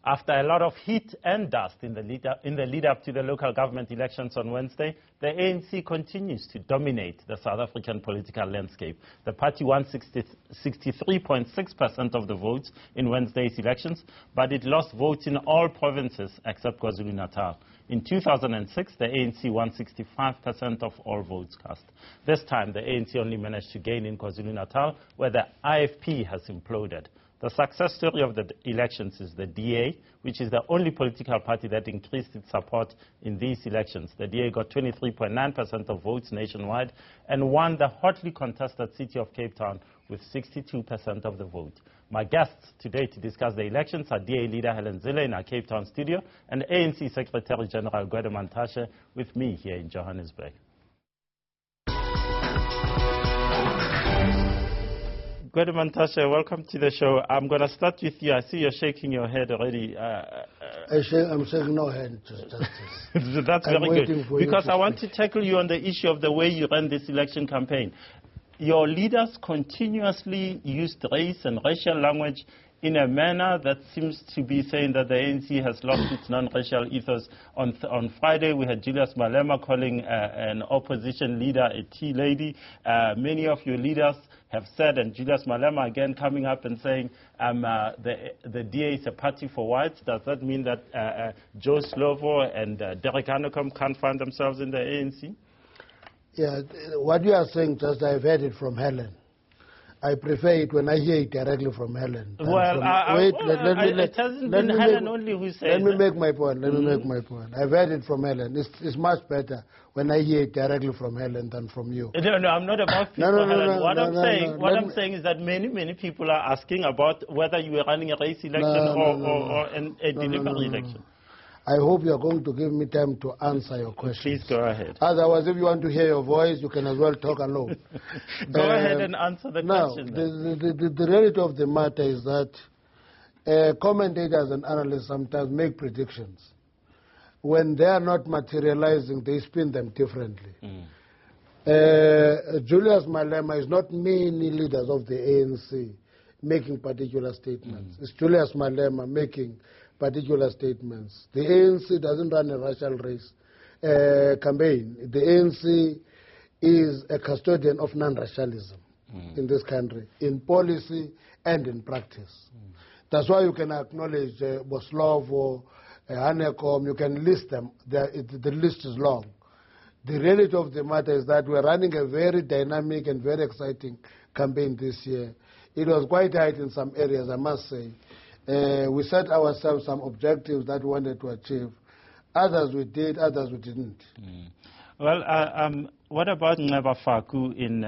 After a lot of heat and dust in the lead up to the local government elections on Wednesday, the ANC continues to dominate the South African political landscape. The party won 63.6% of the votes in Wednesday's elections, but it lost votes in all provinces except KwaZulu-Natal. In 2006, the ANC won 65% of all votes cast. This time, the ANC only managed to gain in KwaZulu-Natal, where the IFP has imploded. The success story of the elections is the DA, which is the only political party that increased its support in these elections. The DA got 23.9% of votes nationwide and won the hotly contested city of Cape Town with 62% of the vote. My guests today to discuss the elections are DA leader Helen Zille in our Cape Town studio and ANC Secretary General Gwede Mantashe with me here in Johannesburg. Gwede Mantashe, welcome to the show. I'm going to start with you. I see you're shaking your head already. I'm shaking no head, Justice. That's very good. Because I want to tackle you on the issue of the way you ran this election campaign. Your leaders continuously used race and racial language in a manner that seems to be saying that the ANC has lost its non-racial ethos. On Friday, we had Julius Malema calling an opposition leader a tea lady. Many of your leaders have said, and Julius Malema again coming up and saying the DA is a party for whites. Does that mean that Joe Slovo and Derek Hanekom can't find themselves in the ANC? Yeah, what you are saying, just I've heard it from Helen. I prefer it when I hear it directly from Helen. Well, it hasn't been Helen only who said Let me make my point. I've heard it from Helen. It's much better when I hear it directly from Helen than from you. No, I'm not about people, Helen. What I'm saying is that many people are asking about whether you were running a race election or a delivery election. I hope you are going to give me time to answer your question. Please go ahead. Otherwise, if you want to hear your voice, you can as well talk alone. Go ahead and answer the question. The reality of the matter is that commentators and analysts sometimes make predictions. When they are not materializing, they spin them differently. Julius Malema is not many leaders of the ANC making particular statements. It's Julius Malema making particular statements. The ANC doesn't run a racial race campaign. The ANC is a custodian of non-racialism in this country, in policy and in practice. That's why you can acknowledge Boslovo, Hanekom, you can list them. The list is long. The reality of the matter is that we're running a very dynamic and very exciting campaign this year. It was quite tight in some areas, I must say. We set ourselves some objectives that we wanted to achieve. Others we did, others we didn't. Well, what about Ngaba Faku in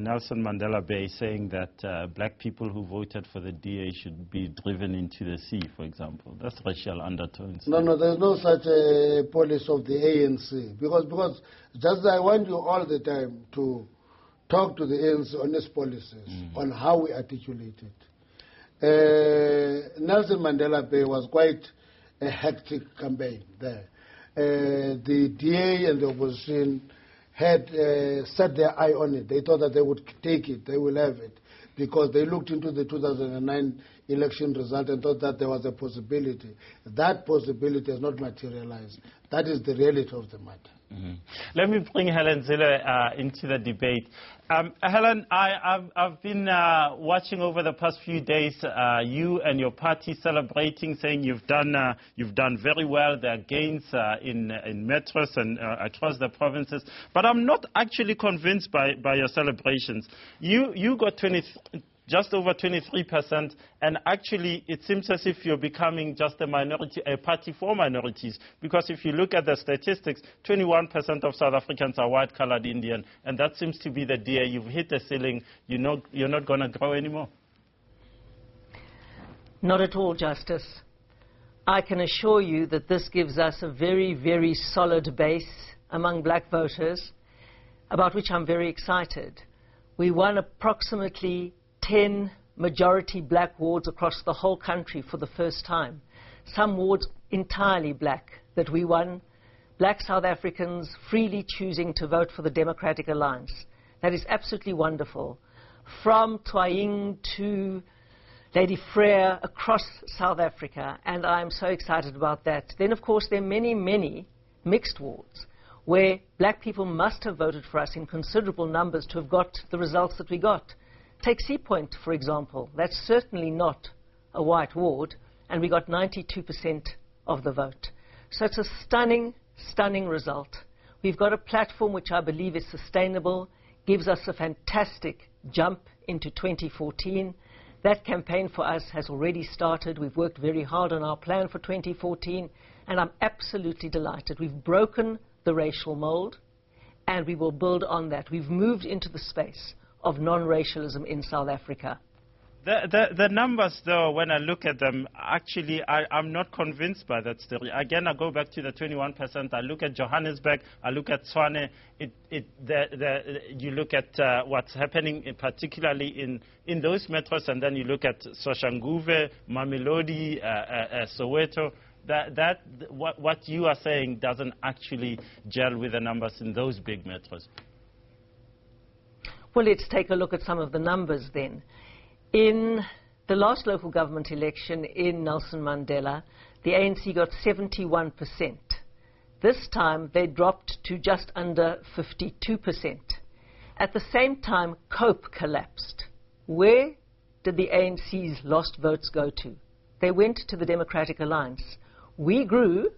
Nelson Mandela Bay saying that black people who voted for the DA should be driven into the sea, for example? That's racial undertones. No, there's no such a policy of the ANC. Because just I want you all the time to talk to the ANC on its policies, on how we articulate it. Nelson Mandela Bay was quite a hectic campaign there. The DA and the opposition had set their eye on it. They thought that they would take it, they will have it, because they looked into the 2009 election result and thought that there was a possibility. That possibility has not materialized. That is the reality of the matter. Let me bring Helen Zille into the debate. Helen, I've been watching over the past few days you and your party celebrating, saying you've done very well. There are gains in metros and across the provinces. But I'm not actually convinced by your celebrations. You got just over 23%, and actually it seems as if you're becoming just a party for minorities, because if you look at the statistics, 21% of South Africans are white-colored Indian, and that seems to be the DA. You've hit the ceiling. You're not going to grow anymore. Not at all, Justice. I can assure you that this gives us a very, very solid base among black voters, about which I'm very excited. We won approximately 10 majority black wards across the whole country for the first time. Some wards entirely black that we won. Black South Africans freely choosing to vote for the Democratic Alliance. That is absolutely wonderful. From Twaing to Lady Freya across South Africa, and I'm so excited about that. Then, of course, there are many, many mixed wards where black people must have voted for us in considerable numbers to have got the results that we got. Take Sea Point, for example. That's certainly not a white ward, and we got 92% of the vote. So it's a stunning, stunning result. We've got a platform which I believe is sustainable, gives us a fantastic jump into 2014. That campaign for us has already started. We've worked very hard on our plan for 2014, and I'm absolutely delighted. We've broken the racial mold, and we will build on that. We've moved into the space of non-racialism in South Africa. The numbers, though, when I look at them, actually, I'm not convinced by that still. Again, I go back to the 21%. I look at Johannesburg. I look at Tshwane. You look at what's happening, particularly in those metros, and then you look at Soshanguve, Mamelodi, Soweto. What you are saying doesn't actually gel with the numbers in those big metros. Well, let's take a look at some of the numbers then. In the last local government election in Nelson Mandela, the ANC got 71%. This time, they dropped to just under 52%. At the same time, COPE collapsed. Where did the ANC's lost votes go to? They went to the Democratic Alliance. We grew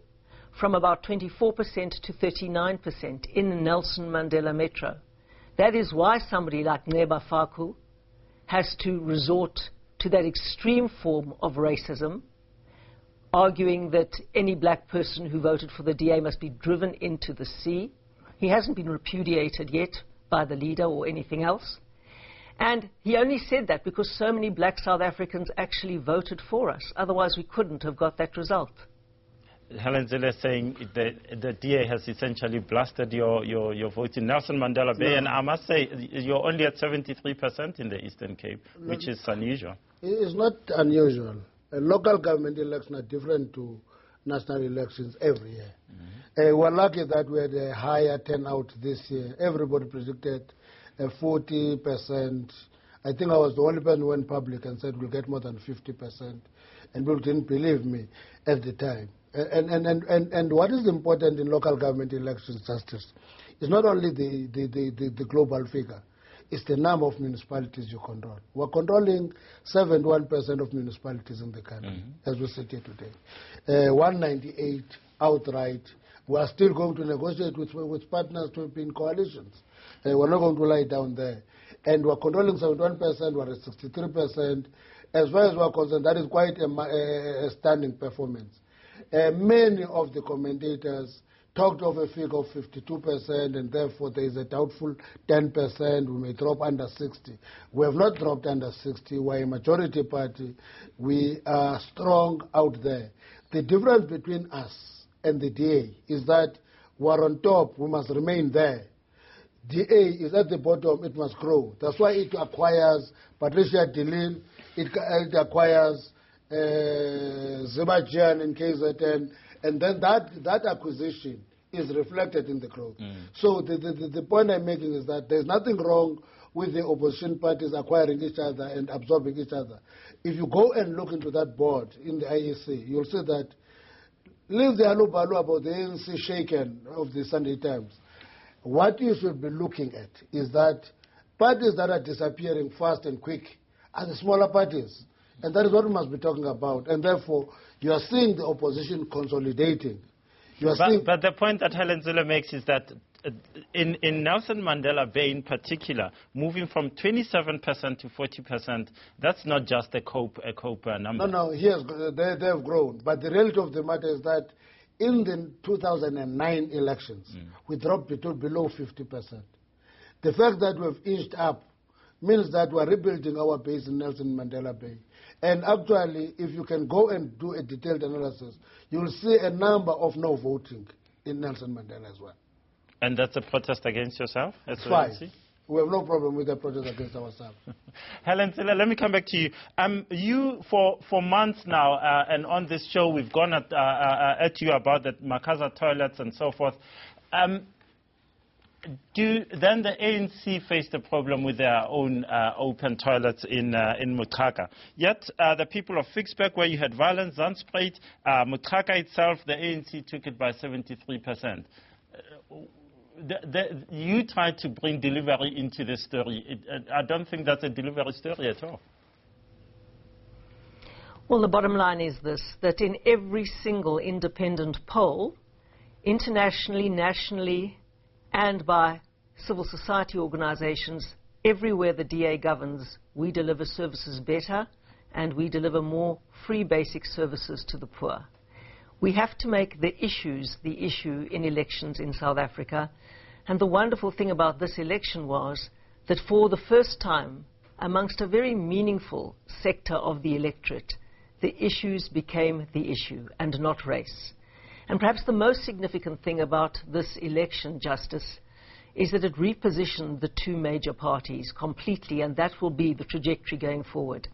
from about 24% to 39% in the Nelson Mandela Metro. That is why somebody like Neba Faku has to resort to that extreme form of racism, arguing that any black person who voted for the DA must be driven into the sea. He hasn't been repudiated yet by the leader or anything else. And he only said that because so many black South Africans actually voted for us. Otherwise, we couldn't have got that result. Helen Zille is saying the DA has essentially blasted your vote in Nelson Mandela Bay, and I must say you're only at 73% in the Eastern Cape, which is unusual. It's not unusual. Local government elections are different to national elections every year. We're lucky that we had a higher turnout this year. Everybody predicted 40%. I think I was the only person who went public and said we'll get more than 50%, and people didn't believe me at the time. And what is important in local government elections, Justice, is not only the global figure, it's the number of municipalities you control. We're controlling 71% of municipalities in the country, as we sit here today. 198 outright. We are still going to negotiate with partners to be in coalitions. We're not going to lie down there. And we're controlling 71%, we're at 63%. As far as we're concerned, that is quite a stunning performance. Many of the commentators talked of a figure of 52%, and therefore there is a doubtful 10%. We may drop under 60. We have not dropped under 60. We're a majority party. We are strong out there. The difference between us and the DA is that we're on top. We must remain there. DA is at the bottom. It must grow. That's why it acquires Patricia de Lille. It acquires Zimbabwean in KZN, and then that acquisition is reflected in the growth. So the point I'm making is that there's nothing wrong with the opposition parties acquiring each other and absorbing each other. If you go and look into that board in the IEC, you'll see that, leave the alubalu about the ANC shaken of the Sunday Times. What you should be looking at is that parties that are disappearing fast and quick are the smaller parties. And that is what we must be talking about. And therefore, you are seeing the opposition consolidating. But the point that Helen Zille makes is that in Nelson Mandela Bay in particular, moving from 27% to 40%, that's not just a COPE number. No, they have grown. But the reality of the matter is that in the 2009 elections, we dropped below 50%. The fact that we've inched up means that we're rebuilding our base in Nelson Mandela Bay. And actually, if you can go and do a detailed analysis, you'll see a number of no voting in Nelson Mandela as well. And that's a protest against yourself? It's fine. We have no problem with the protest against ourselves. Helen Zille, let me come back to you. You, for months now, and on this show, we've gone at you about the Makaza toilets and so forth. Then the ANC faced a problem with their own open toilets in Mutraka. Yet the people of Vicksburg, where you had violence, Zandspruit, Mutraka itself, the ANC took it by 73%. You tried to bring delivery into the story. I don't think that's a delivery story at all. Well, the bottom line is this, that in every single independent poll, internationally, nationally, and by civil society organizations, everywhere the DA governs, we deliver services better and we deliver more free basic services to the poor. We have to make the issues the issue in elections in South Africa. And the wonderful thing about this election was that for the first time, amongst a very meaningful sector of the electorate, the issues became the issue and not race. And perhaps the most significant thing about this election, Justice, is that it repositioned the two major parties completely, and that will be the trajectory going forward.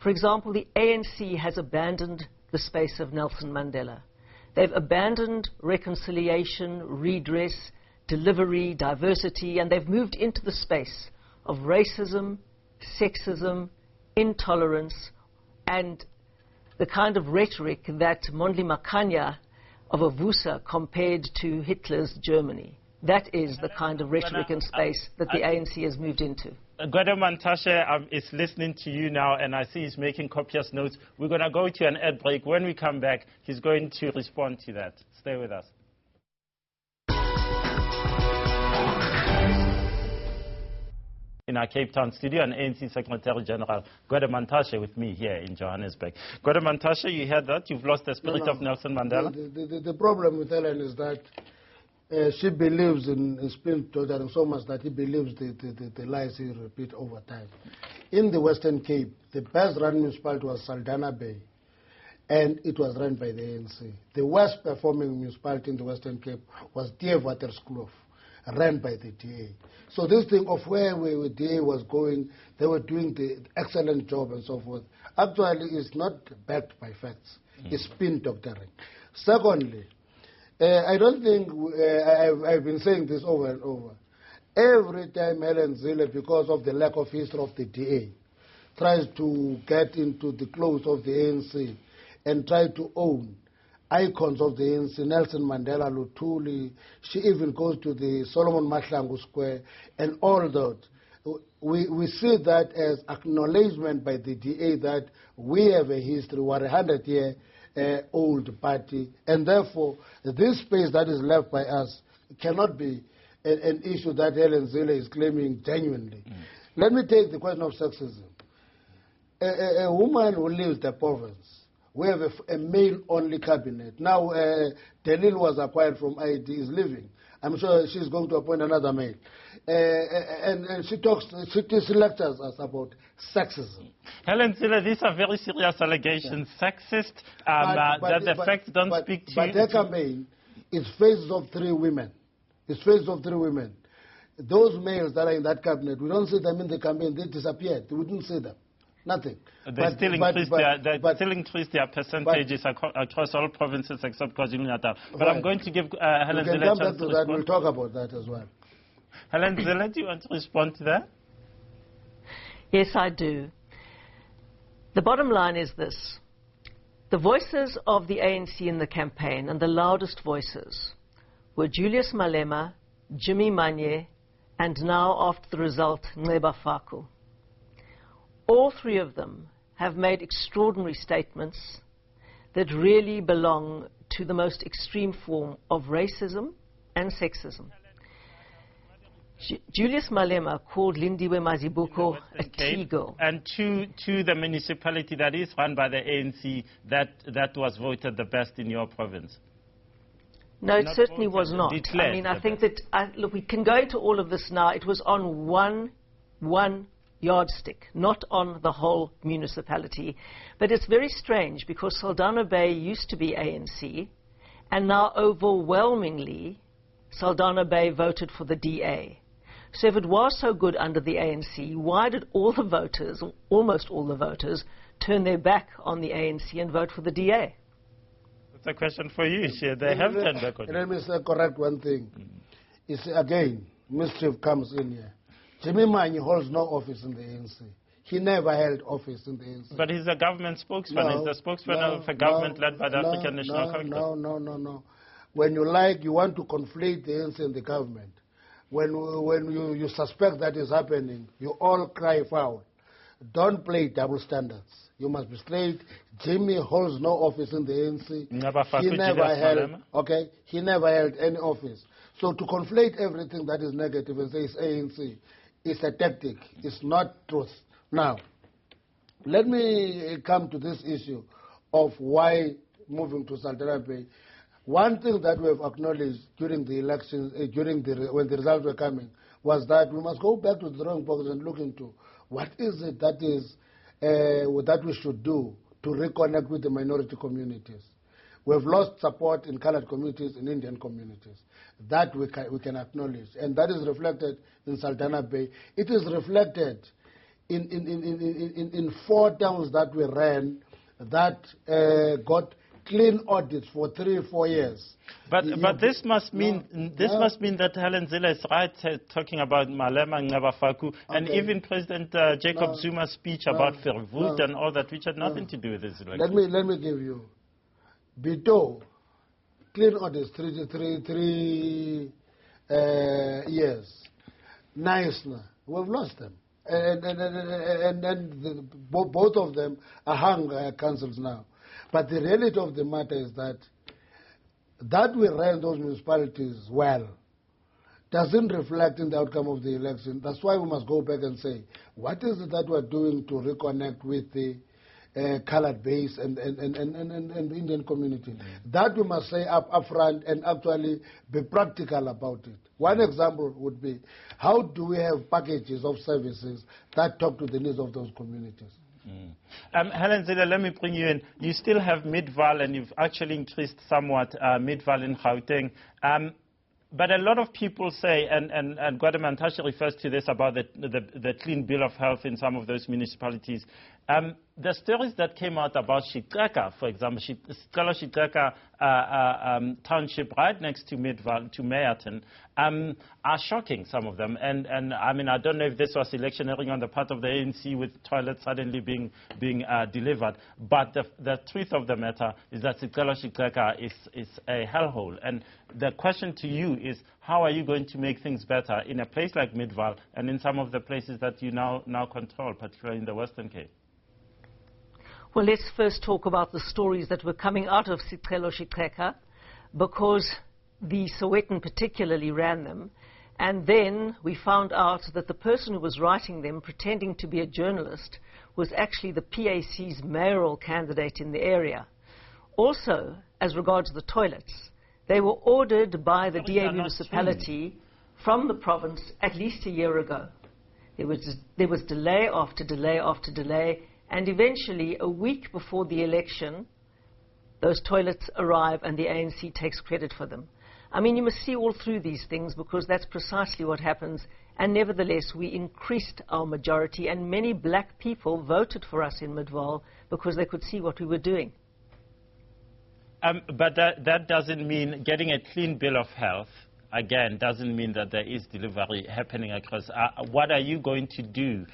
For example, the ANC has abandoned the space of Nelson Mandela. They've abandoned reconciliation, redress, delivery, diversity, and they've moved into the space of racism, sexism, intolerance, and the kind of rhetoric that Mondli Makhanya of Avusa compared to Hitler's Germany. That is the kind of rhetoric and space that the ANC has moved into. Gwede Mantashe is listening to you now, and I see he's making copious notes. We're going to go to an ad break. When we come back, he's going to respond to that. Stay with us. In our Cape Town studio, and ANC Secretary General Gwede Mantashe with me here in Johannesburg. Gwede Mantashe, you heard that? You've lost the spirit of Nelson Mandela? The problem with Helen is that she believes in spin tottering so much that he believes the lies he repeats over time. In the Western Cape, the best run municipality was Saldanha Bay, and it was run by the ANC. The worst performing municipality in the Western Cape was Waterskloof, run by the DA. So this thing of where the DA was going, they were doing the excellent job and so forth. Actually, it's not backed by facts. It's spin doctoring. Secondly, I don't think, I've been saying this over and over, every time Helen Zille, because of the lack of history of the DA, tries to get into the clothes of the ANC and try to own icons of the ANC, Nelson Mandela, Luthuli, she even goes to the Solomon Mahlangu Square and all that. We see that as acknowledgement by the DA that we have a history, we're a 100-year-old party, and therefore this space that is left by us cannot be an issue that Helen Zille is claiming genuinely. Let me take the question of sexism. A woman who leaves the province, we have a male-only cabinet. Now, Delil was acquired from ID, is leaving. I'm sure she's going to appoint another male. And she lectures us about sexism. Helen Zille, these are very serious allegations. Yeah. Sexist, that the facts don't speak to you. But her campaign is faces of three women. It's faces of three women. Those males that are in that cabinet, we don't see them in the campaign. They disappeared. We didn't see them. Nothing. They still increase their percentages across all provinces except KwaZulu-Natal. But right. I'm going to give Helen Zille a chance to respond. We'll talk about that as well. Helen Zille, do you want to respond to that? Yes, I do. The bottom line is this. The voices of the ANC in the campaign, and the loudest voices, were Julius Malema, Jimmy Manye, and now, after the result, Nceba Faku. All three of them have made extraordinary statements that really belong to the most extreme form of racism and sexism. Julius Malema called Lindiwe Mazibuko a tea-girl. And to the municipality that is run by the ANC, that was voted the best in your province. No, it certainly was not. I mean, I think that, look, we can go into all of this now. It was on one yardstick, not on the whole municipality. But it's very strange because Saldanha Bay used to be ANC, and now overwhelmingly Saldanha Bay voted for the DA. So if it was so good under the ANC, why did all the voters, or almost all the voters, turn their back on the ANC and vote for the DA? That's a question for you, Shea. They have turned back on it. Let me correct one thing. It's again, mischief comes in here. Jimmy Manyi holds no office in the ANC. He never held office in the ANC. But he's a government spokesman. He's the spokesman of a government led by the African National Congress. No. When you want to conflate the ANC and the government. When you suspect that is happening, you all cry foul. Don't play double standards. You must be straight. Jimmy holds no office in the ANC. He never held any office. So to conflate everything that is negative and say it's ANC is a tactic. It's not truth. Now, let me come to this issue of why moving to Saldanha Bay. One thing that we have acknowledged during the elections, when the results were coming, was that we must go back to the drawing board and look into what is it that we should do to reconnect with the minority communities. We have lost support in colored communities, in Indian communities. That we can acknowledge, and that is reflected in Saldanha Bay. It is reflected in 4 towns that we ran that got clean audits for 3 or 4 years. But this must mean that Helen Zille is right talking about Malema Ngcabafaku, and even President Jacob Zuma's speech about Verwoerd and all that, which had nothing to do with this election. Let me give you Bito clean audits 3 years. Nice, we've lost them, and both of them are hung councils now. But the reality of the matter is that we ran those municipalities well doesn't reflect in the outcome of the election. That's why we must go back and say, what is it that we're doing to reconnect with the colored base and the Indian community? That we must say up front and actually be practical about it. One example would be, how do we have packages of services that talk to the needs of those communities? Helen Zille, let me bring you in. You still have Midval, and you've actually increased somewhat Midval in Gauteng. But a lot of people say, and Gwede Mantashe refers to this about the clean bill of health in some of those municipalities. The stories that came out about Shitreka, for example, Shitreka township right next to Midval, to Meyerton, are shocking, some of them. And I mean, I don't know if this was electioneering on the part of the ANC with toilets suddenly being delivered. But the truth of the matter is that Shitreka is a hellhole. And the question to you is, how are you going to make things better in a place like Midval and in some of the places that you now control, particularly in the Western Cape? Well, let's first talk about the stories that were coming out of Shitreka, because the Sowetan particularly ran them. And then we found out that the person who was writing them, pretending to be a journalist, was actually the PAC's mayoral candidate in the area. Also, as regards the toilets, they were ordered by the DA municipality from the province at least a year ago. There was delay after delay after delay, and eventually, a week before the election, those toilets arrive and the ANC takes credit for them. I mean, you must see all through these things, because that's precisely what happens. And nevertheless, we increased our majority, and many black people voted for us in Midval because they could see what we were doing. But that doesn't mean getting a clean bill of health, again, doesn't mean that there is delivery happening across. What are you going to do?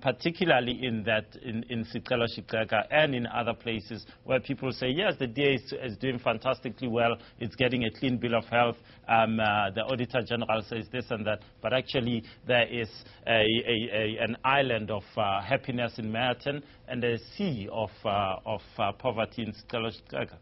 Particularly in Shitreka and in other places where people say, yes, the DA is doing fantastically well, it's getting a clean bill of health, the Auditor General says this and that, but actually there is an island of happiness in Meyerton and a sea of poverty in Shitreka.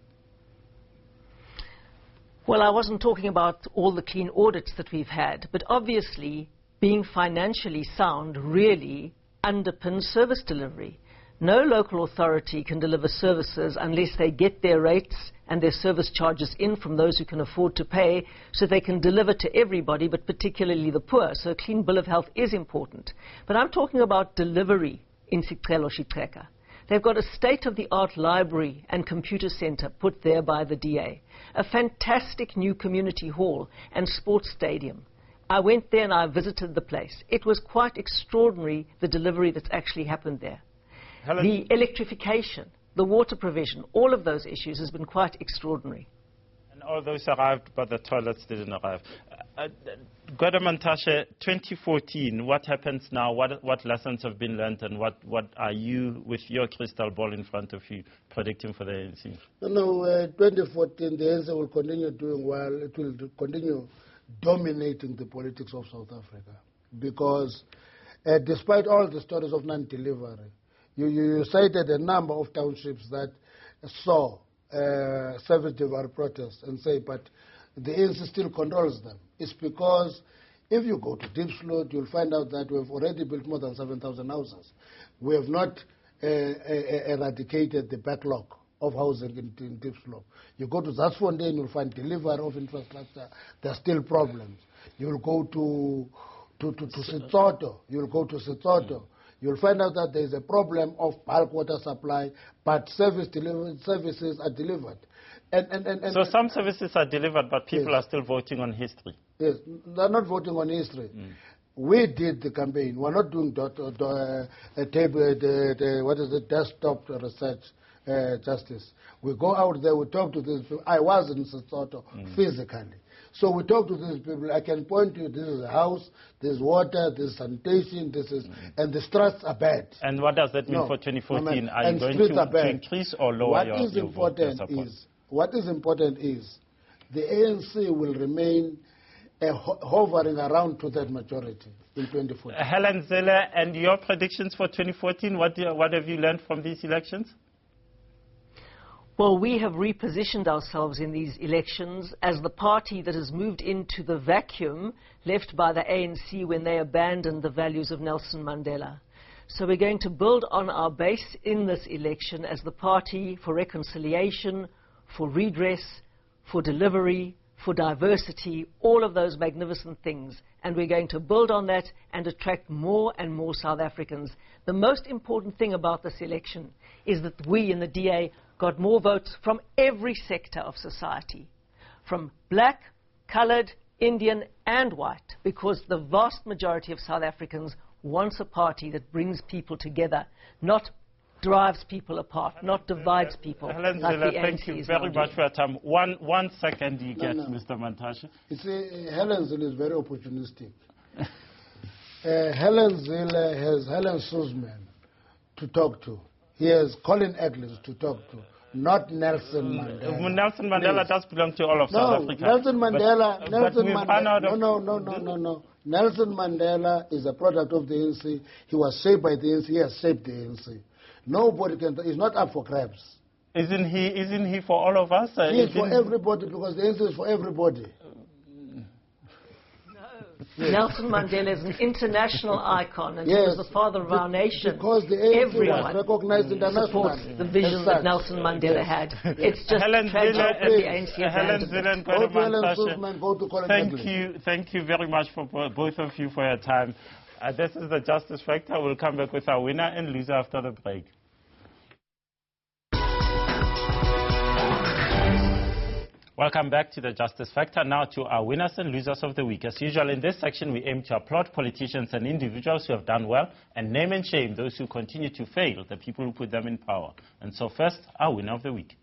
Well, I wasn't talking about all the clean audits that we've had, but obviously being financially sound really underpins service delivery. No local authority can deliver services unless they get their rates and their service charges in from those who can afford to pay, so they can deliver to everybody, but particularly the poor. So a clean bill of health is important. But I'm talking about delivery in Shitreka. They've got a state-of-the-art library and computer center put there by the DA, a fantastic new community hall and sports stadium. I went there and I visited the place. It was quite extraordinary, the delivery that's actually happened there. Helen, the electrification, the water provision, all of those issues has been quite extraordinary. And all those arrived, but the toilets didn't arrive. Gwede Mantashe, 2014, what happens now? What lessons have been learned, and what are you, with your crystal ball in front of you, predicting for the ANC? 2014, the ANC will continue doing well. It will continue dominating the politics of South Africa, because despite all the stories of non-delivery, you cited a number of townships that saw service delivery protests and say, but the ANC still controls them. It's because if you go to Diepsloot, you'll find out that we've already built more than 7,000 houses. We have not eradicated the backlog of housing in Diepsloot. You go to Zatsfontein, you'll find delivery of infrastructure. There are still problems. You'll go to Setsotho. You'll go to Setsotho. You'll find out that there is a problem of bulk water supply, but services are delivered. So some services are delivered, but people are still voting on history. Yes, they're not voting on history. We did the campaign. We're not doing desktop research justice. We go out there, we talk to these people. I was in Setsotho physically. So we talk to these people. I can point to you, this is a house, there's water, there's sanitation, and the streets are bad. And what does that mean for 2014? Are you going to increase or lower what your is important support? What is important is the ANC will remain hovering around to that majority in 2014. Helen Zille, and your predictions for 2014, what have you learned from these elections? Well, we have repositioned ourselves in these elections as the party that has moved into the vacuum left by the ANC when they abandoned the values of Nelson Mandela. So we're going to build on our base in this election as the party for reconciliation, for redress, for delivery, for diversity, all of those magnificent things. And we're going to build on that and attract more and more South Africans. The most important thing about this election is that we in the DA got more votes from every sector of society, from black, coloured, Indian and white, because the vast majority of South Africans wants a party that brings people together, not drives people apart, not divides people. Helen Zille, thank you very much for your time. One second you get, Mr. Mantashe. You see, Helen Zille is very opportunistic. Helen Zille has Helen Suzman to talk to. He has Colin Eglins to talk to, not Nelson Mandela. Nelson Mandela does belong to all of South Africa. Nelson Mandela, no. Nelson Mandela is a product of the ANC. He was shaped by the ANC. He has shaped the ANC. Nobody can. He's not up for grabs. Isn't he for all of us? He is for everybody, because the ANC is for everybody. Nelson Mandela is an international icon, and he was the father of our nation. Because the ANC Everyone was recognized internationally. supports the vision that Nelson Mandela had. It's just Helen tragic Zille, that the ANC Helen Zille and Gwede Mantashe, thank you very much for both of you for your time. This is the Justice Factor. We'll come back with our winner and loser after the break. Welcome back to the Justice Factor. Now to our winners and losers of the week. As usual, in this section, we aim to applaud politicians and individuals who have done well and name and shame those who continue to fail, the people who put them in power. And so first, our winner of the week.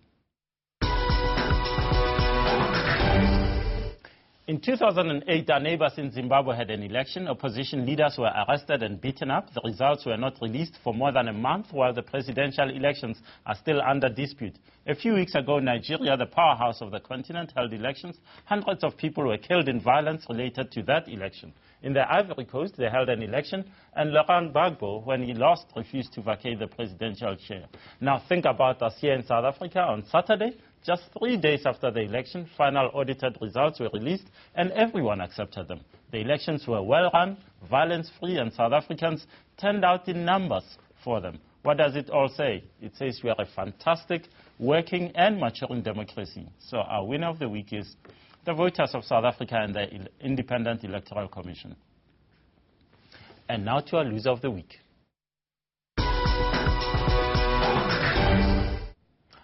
In 2008, our neighbors in Zimbabwe had an election. Opposition leaders were arrested and beaten up. The results were not released for more than a month, while the presidential elections are still under dispute. A few weeks ago, Nigeria, the powerhouse of the continent, held elections. Hundreds of people were killed in violence related to that election. In the Ivory Coast, they held an election, and Laurent Gbagbo, when he lost, refused to vacate the presidential chair. Now think about us here in South Africa. On Saturday, just 3 days after the election, final audited results were released, and everyone accepted them. The elections were well run, violence-free, and South Africans turned out in numbers for them. What does it all say? It says we are a fantastic, working, and maturing democracy. So our winner of the week is the voters of South Africa and the Independent Electoral Commission. And now to our loser of the week.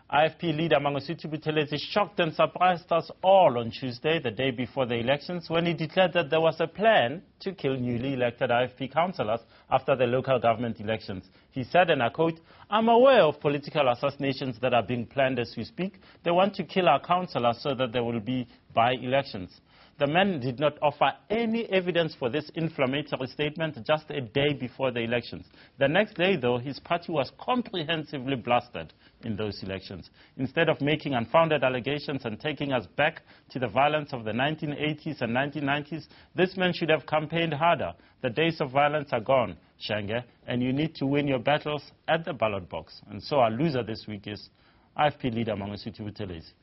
IFP leader Mangosuthu Buthelezi shocked and surprised us all on Tuesday, the day before the elections, when he declared that there was a plan to kill newly elected IFP councillors after the local government elections. He said, and I quote, "I'm aware of political assassinations that are being planned as we speak. They want to kill our councillors so that there will be by-elections." The man did not offer any evidence for this inflammatory statement just a day before the elections. The next day, though, his party was comprehensively blasted in those elections. Instead of making unfounded allegations and taking us back to the violence of the 1980s and 1990s, this man should have campaigned harder. The days of violence are gone, Shenge, and you need to win your battles at the ballot box. And so our loser this week is IFP leader Mangosuthu Buthelezi.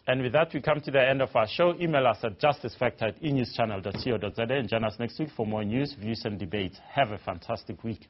And with that, we come to the end of our show. Email us at justicefactor@enewschannel.co.za and join us next week for more news, views, and debates. Have a fantastic week.